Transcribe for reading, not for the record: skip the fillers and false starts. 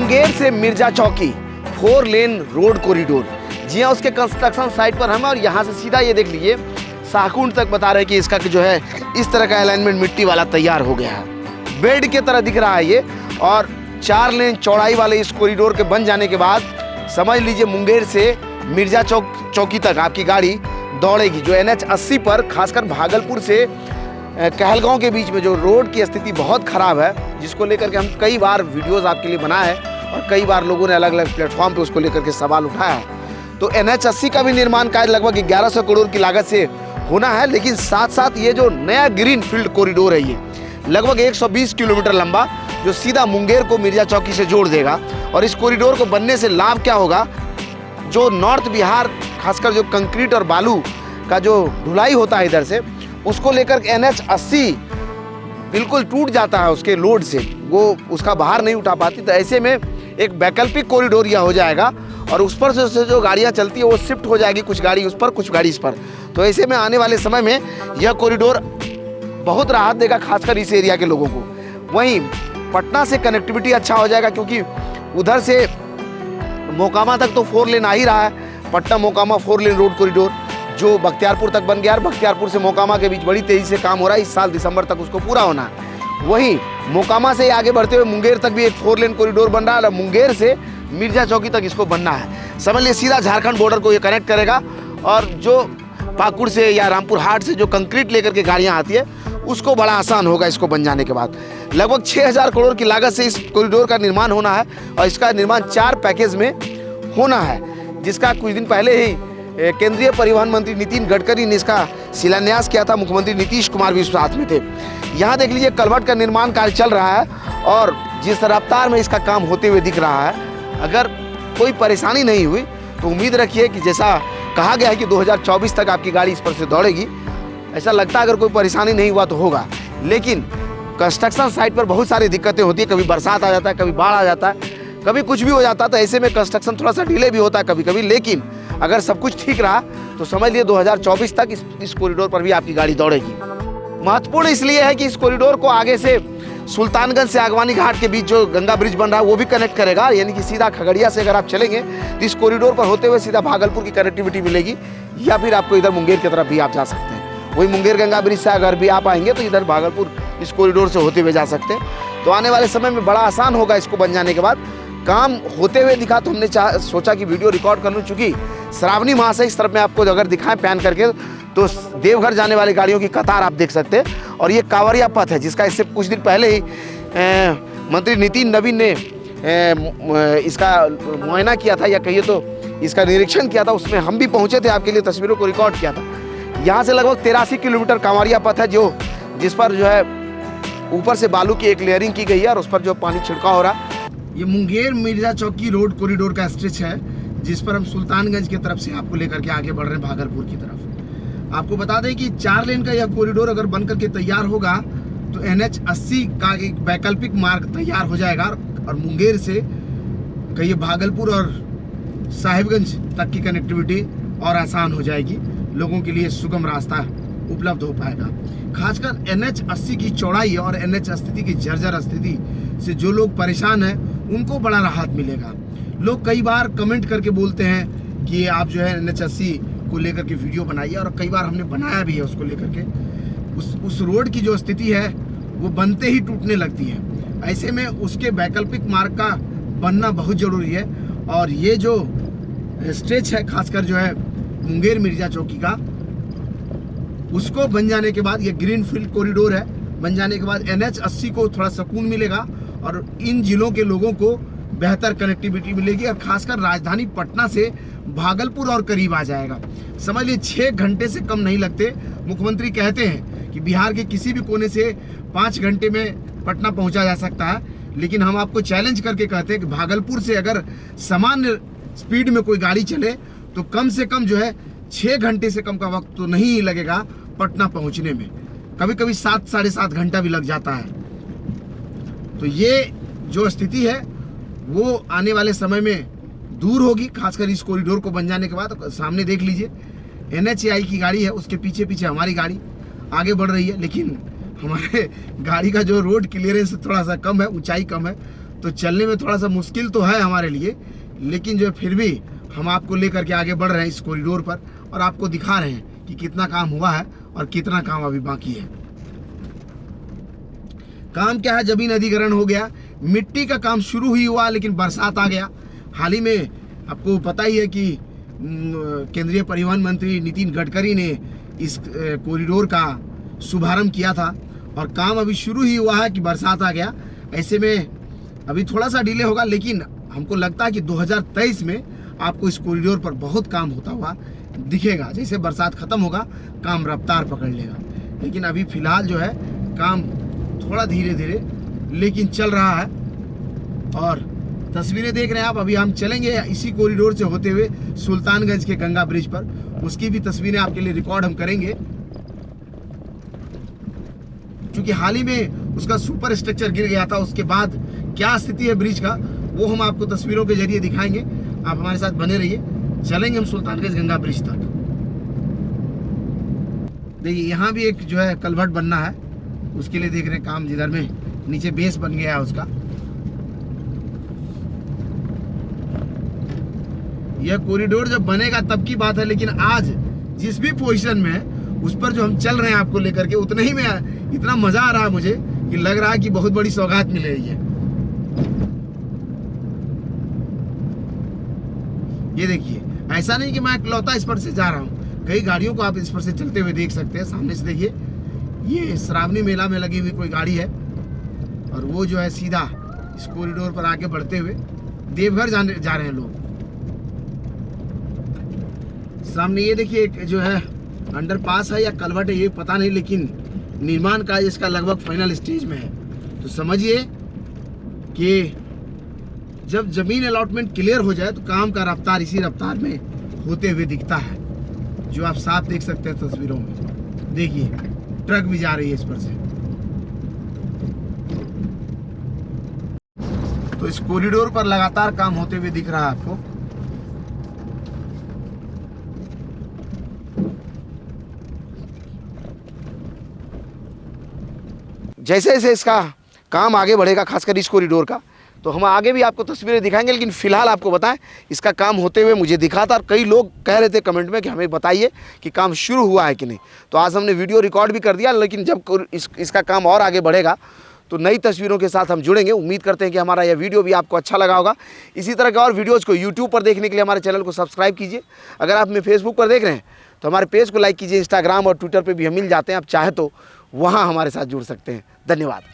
मुंगेर से Mirza Chowki 4 lane road corridor. जी हाँ, उसके कंस्ट्रक्शन साइट पर हम हैं और यहाँ से सीधा ये देख लीजिए शाहकुंड तक बता रहे हैं कि इसका जो है इस तरह का अलाइनमेंट मिट्टी वाला तैयार हो गया है। बेड की तरह दिख रहा है ये। और 4 लेन चौड़ाई वाले इस कॉरिडोर के बन जाने के बाद समझ लीजिए मुंगेर से मिर्जा चौकी तक आपकी गाड़ी दौड़ेगी। जो NH 80 पर खासकर भागलपुर से कहलगांव के बीच में जो रोड की स्थिति बहुत ख़राब है, जिसको लेकर के हम कई बार वीडियोस आपके लिए बनाए हैं और कई बार लोगों ने अलग अलग प्लेटफॉर्म पे उसको लेकर के सवाल उठाया है। तो NH 80 का भी निर्माण कार्य लगभग 1100 करोड़ की लागत से होना है। लेकिन साथ साथ ये जो नया ग्रीन फील्ड कॉरिडोर है ये लगभग 120 किलोमीटर लंबा, जो सीधा मुंगेर को मिर्जा चौकी से जोड़ देगा। और इस कॉरिडोर को बनने से लाभ क्या होगा, जो नॉर्थ बिहार खासकर जो कंक्रीट और बालू का जो ढुलाई होता है इधर से, उसको लेकर NH 80 बिल्कुल टूट जाता है उसके लोड से, वो उसका बाहर नहीं उठा पाती। तो ऐसे में एक वैकल्पिक कॉरिडोर यह हो जाएगा और उस पर से जो गाड़ियाँ चलती है वो शिफ्ट हो जाएगी, कुछ गाड़ी उस पर कुछ गाड़ी इस पर। तो ऐसे में आने वाले समय में यह कॉरिडोर बहुत राहत देगा खासकर इस एरिया के लोगों को। वहीं पटना से कनेक्टिविटी अच्छा हो जाएगा, क्योंकि उधर से मोकामा तक तो 4 लेन आ ही रहा है। Patna Mokama 4 lane road corridor जो बख्तियारपुर तक बन गया और बख्तियारपुर से मोकामा के बीच बड़ी तेज़ी से काम हो रहा है। इस साल दिसंबर तक उसको पूरा होना है। वहीं मोकामा से आगे बढ़ते हुए मुंगेर तक भी एक 4 लेन कॉरिडोर बन रहा है और मुंगेर से मिर्जा चौकी तक इसको बनना है। समझ लीजिए सीधा झारखंड बॉर्डर को ये कनेक्ट करेगा। और जो पाकुड़ से या रामपुर हाट से जो कंक्रीट लेकर के गाड़ियाँ आती है उसको बड़ा आसान होगा इसको बन जाने के बाद। लगभग 6000 करोड़ की लागत से इस कॉरिडोर का निर्माण होना है और इसका निर्माण 4 पैकेज में होना है, जिसका कुछ दिन पहले ही केंद्रीय परिवहन मंत्री नितिन गडकरी ने इसका शिलान्यास किया था। मुख्यमंत्री नीतीश कुमार भी साथ में थे। यहाँ देख लीजिए कलवर्ट का निर्माण कार्य चल रहा है और जिस रफ्तार में इसका काम होते हुए दिख रहा है, अगर कोई परेशानी नहीं हुई तो उम्मीद रखिए कि जैसा कहा गया है कि 2024 तक आपकी गाड़ी इस पर से दौड़ेगी। ऐसा लगता है अगर कोई परेशानी नहीं हुआ तो होगा। लेकिन कंस्ट्रक्शन साइट पर बहुत सारी दिक्कतें होती है, कभी बरसात आ जाता है, कभी बाढ़ आ जाता है, कभी कुछ भी हो जाता है। तो ऐसे में कंस्ट्रक्शन थोड़ा सा डिले भी होता है कभी कभी। लेकिन अगर सब कुछ ठीक रहा तो समझ लिए 2024 तक इस कॉरिडोर पर भी आपकी गाड़ी दौड़ेगी। महत्वपूर्ण इसलिए है कि इस कॉरिडोर को आगे से सुल्तानगंज से आगवानी घाट के बीच जो गंगा ब्रिज बन रहा है वो भी कनेक्ट करेगा। यानी कि सीधा खगड़िया से अगर आप चलेंगे तो इस कॉरिडोर पर होते हुए सीधा भागलपुर की कनेक्टिविटी मिलेगी, या फिर आपको इधर मुंगेर की तरफ भी आप जा सकते हैं। वही मुंगेर गंगा ब्रिज से अगर भी आप आएंगे तो इधर भागलपुर इस कॉरिडोर से होते हुए जा सकते हैं। तो आने वाले समय में बड़ा आसान होगा इसको बन जाने के बाद। काम होते हुए दिखा तो हमने सोचा कि वीडियो रिकॉर्ड कर लूँ, चूँकि श्रावणी माह से इस तरफ में आपको अगर दिखाएं पैन करके तो देवघर जाने वाली गाड़ियों की कतार आप देख सकते हैं। और ये कांवरिया पथ है जिसका इससे कुछ दिन पहले ही मंत्री नितिन नवीन ने इसका मुआयना किया था, या कहिए तो इसका निरीक्षण किया था। उसमें हम भी पहुंचे थे, आपके लिए तस्वीरों को रिकॉर्ड किया था। यहाँ से लगभग 83 किलोमीटर कांवरिया पथ है जिस पर जो है ऊपर से बालू की एक लेयरिंग की गई है और उस पर जो पानी छिड़काव हो रहा है। ये मुंगेर मिर्जा चौकी रोड कॉरिडोर का स्ट्रेच है जिस पर हम सुल्तानगंज की तरफ से आपको लेकर के आगे बढ़ रहे हैं भागलपुर की तरफ। आपको बता दें कि 4 लेन का यह कॉरिडोर अगर बन करके तैयार होगा तो NH 80 का एक वैकल्पिक मार्ग तैयार हो जाएगा और मुंगेर से कहिए भागलपुर और साहिबगंज तक की कनेक्टिविटी और आसान हो जाएगी। लोगों के लिए सुगम रास्ता उपलब्ध हो पाएगा। खासकर NH 80 की चौड़ाई और NH 80 की जर्जर स्थिति से जो लोग परेशान हैं उनको बड़ा राहत मिलेगा। लोग कई बार कमेंट करके बोलते हैं कि आप जो है NH 80 को लेकर के वीडियो बनाइए, और कई बार हमने बनाया भी है उसको लेकर के। उस रोड की जो स्थिति है वो बनते ही टूटने लगती है। ऐसे में उसके वैकल्पिक मार्ग का बनना बहुत ज़रूरी है। और ये जो स्ट्रेच है खासकर जो है मुंगेर मिर्जा चौकी का, उसको बन जाने के बाद ये ग्रीन फील्ड कॉरिडोर है, बन जाने के बाद NH 80 को थोड़ा सुकून मिलेगा और इन जिलों के लोगों को बेहतर कनेक्टिविटी मिलेगी। और खासकर राजधानी पटना से भागलपुर और करीब आ जाएगा। समझ लीजिए 6 घंटे से कम नहीं लगते। मुख्यमंत्री कहते हैं कि बिहार के किसी भी कोने से 5 घंटे में पटना पहुंचा जा सकता है, लेकिन हम आपको चैलेंज करके कहते हैं कि भागलपुर से अगर सामान्य स्पीड में कोई गाड़ी चले तो कम से कम जो है 6 घंटे से कम का वक्त तो नहीं लगेगा पटना पहुंचने में। कभी कभी 7 साढ़े 7 घंटा भी लग जाता है। तो ये जो स्थिति है वो आने वाले समय में दूर होगी, खासकर इस कॉरिडोर को बन जाने के बाद। सामने देख लीजिए NHAI की गाड़ी है, उसके पीछे पीछे हमारी गाड़ी आगे बढ़ रही है, लेकिन हमारे गाड़ी का जो रोड क्लियरेंस थोड़ा सा कम है, ऊंचाई कम है, तो चलने में थोड़ा सा मुश्किल तो है हमारे लिए, लेकिन जो है फिर भी हम आपको लेकर के आगे बढ़ रहे हैं इस कॉरिडोर पर और आपको दिखा रहे हैं कि कितना काम हुआ है और कितना काम अभी बाकी है। काम क्या है, जमीन अधिग्रहण हो गया, मिट्टी का काम शुरू ही हुआ, लेकिन बरसात आ गया। हाल ही में आपको पता ही है कि केंद्रीय परिवहन मंत्री नितिन गडकरी ने इस कॉरिडोर का शुभारंभ किया था और काम अभी शुरू ही हुआ है कि बरसात आ गया। ऐसे में अभी थोड़ा सा डिले होगा, लेकिन हमको लगता है कि 2023 में आपको इस कॉरिडोर पर बहुत काम होता हुआ दिखेगा। जैसे बरसात खत्म होगा काम रफ्तार पकड़ लेगा, लेकिन अभी फिलहाल जो है काम थोड़ा धीरे धीरे लेकिन चल रहा है। और तस्वीरें देख रहे हैं आप, अभी हम चलेंगे इसी कॉरिडोर से होते हुए सुल्तानगंज के गंगा ब्रिज पर, उसकी भी तस्वीरें आपके लिए रिकॉर्ड हम करेंगे, क्योंकि हाल ही में उसका सुपर स्ट्रक्चर गिर गया था। उसके बाद क्या स्थिति है ब्रिज का वो हम आपको तस्वीरों के जरिए दिखाएंगे। आप हमारे साथ बने रहिए, चलेंगे हम सुल्तानगंज गंगा ब्रिज तक। देखिए यहाँ भी एक जो है कलवर्ट बनना है, उसके लिए देख रहे हैं काम, जिधर में नीचे बेस बन गया है उसका। यह कॉरिडोर जब बनेगा तब की बात है, लेकिन आज जिस भी पोजीशन में है उस पर जो हम चल रहे हैं आपको लेकर के, उतना ही में इतना मजा आ रहा है मुझे कि लग रहा है कि बहुत बड़ी सौगात मिल रही है। ये देखिए, ऐसा नहीं कि मैं इकलौता इस पर से जा रहा हूँ, कई गाड़ियों को आप इस पर से चलते हुए देख सकते हैं। सामने से देखिए, ये श्रावणी मेला में लगी हुई कोई गाड़ी है और वो जो है सीधा इस कॉरिडोर पर आगे बढ़ते हुए देवघर जा रहे हैं लोग। सामने ये देखिए एक जो है अंडरपास है या कलवर्ट है ये पता नहीं, लेकिन निर्माण का इसका लगभग फाइनल स्टेज में है। तो समझिए कि जब जमीन अलॉटमेंट क्लियर हो जाए तो काम का रफ्तार इसी रफ्तार में होते हुए दिखता है, जो आप साफ देख सकते हैं तस्वीरों में। देखिए ट्रक भी जा रही है इस पर से। तो इस कॉरिडोर पर लगातार काम होते हुए दिख रहा है आपको। जैसे जैसे इसका काम आगे बढ़ेगा, खासकर इस कॉरिडोर का, तो हम आगे भी आपको तस्वीरें दिखाएंगे, लेकिन फिलहाल आपको बताएं इसका काम होते हुए मुझे दिखा था और कई लोग कह रहे थे कमेंट में कि हमें बताइए कि काम शुरू हुआ है कि नहीं। तो आज हमने वीडियो रिकॉर्ड भी कर दिया, लेकिन जब इसका काम और आगे बढ़ेगा तो नई तस्वीरों के साथ हम जुड़ेंगे। उम्मीद करते हैं कि हमारा यह वीडियो भी आपको अच्छा लगा होगा। इसी तरह के और वीडियोज़ को यूट्यूब पर देखने के लिए हमारे चैनल को सब्सक्राइब कीजिए। अगर आप हमें फेसबुक पर देख रहे हैं तो हमारे पेज को लाइक कीजिए। इंस्टाग्राम और ट्विटर पर भी हम मिल जाते हैं, आप चाहे तो वहाँ हमारे साथ जुड़ सकते हैं। धन्यवाद।